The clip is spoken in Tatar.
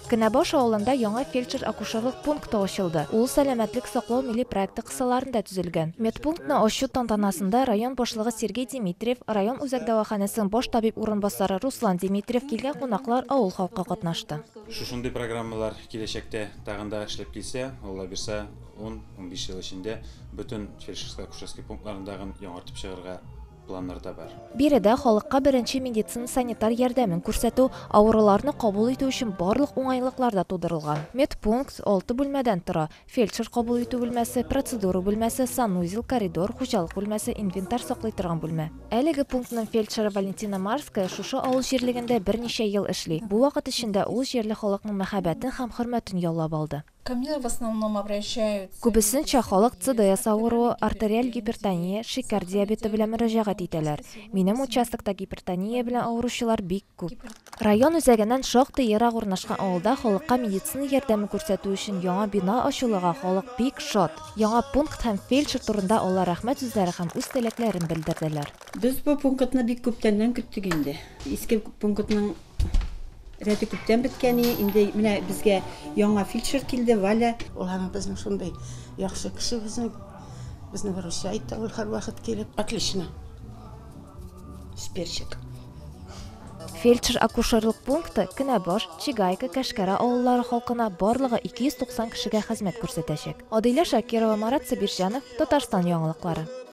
Кенәбаш авылында яңа фельдшер-акушерлык пункты ачылды. Ул сәламәтлек саклау милли проекты кысаларында төзелгән. Медпунктны ачу тантанасында район башлыгы Сергей Дмитриев, район үзәк дәваханәсенең баш табиб урынбасары Руслан Дмитриев килгән кунаклар авыл халкы катнашты. Шушындый программалар киләчәктә тагында эшләп килсә, Алла бирсә, 10-15 ел эчендә бөтен фельдшер-акушерский пунктларындагы яңартып чыгарга планнарда бар. Биредә халыкка беренче медицина санитар ярдәмен күрсәтү, авыруларны кабул итү өчен барлык уңайлыклар да тудырылган. Медпункт 6 бүлмәдән тора. Фельдшер кабул итү бүлмәсе, процедура бүлмәсе, санузел, коридор, хуҗалык бүлмәсе, инвентарь саклый торган бүлмә. Әлеге пунктның фельдшеры Валентина Марская шушы авыл җирлегендә берничә ел эшли. Бу вакыт эчендә ул җирле халыкның мәхәббәтен һәм хөрмәтен яулап алды. Ко мне в основном обращаются. Күбесенчә халык ЦДС авыруы, артериаль гипертония, шикәр диабеты белән мөрәҗәгать итәләр. Минем участокта гипертония белән авыручылар бик күп. Район үзәгеннән шактый ерак урнашкан авылда халыкка медицина ярдәме күрсәтү өчен яңа бина ачылуга халык бик шат. Яңа пункт һәм фельдшер турында алар рәхмәт сүзләре һәм үз теләкләрен белдерделәр. Без бу пунктны бик күптәннән көттек инде. Иске пунктның рәте күптән беткәне, инде менә безгә яңа фельдшер килде, Валя. Ул һәм безнең шундай яхшы кеше безне выручайт ул һәрвакыт килеп. Отлично. Сперчик. Фельдшер-акушерлык пункты Кенәбаш, Чигайка, Кәшкәре авыллары халкына барлыгы 290 кешегә хезмәт күрсәтәчәк. Адилә Шакирова, Марат Сабирҗанов, Татарстан яңалыклары.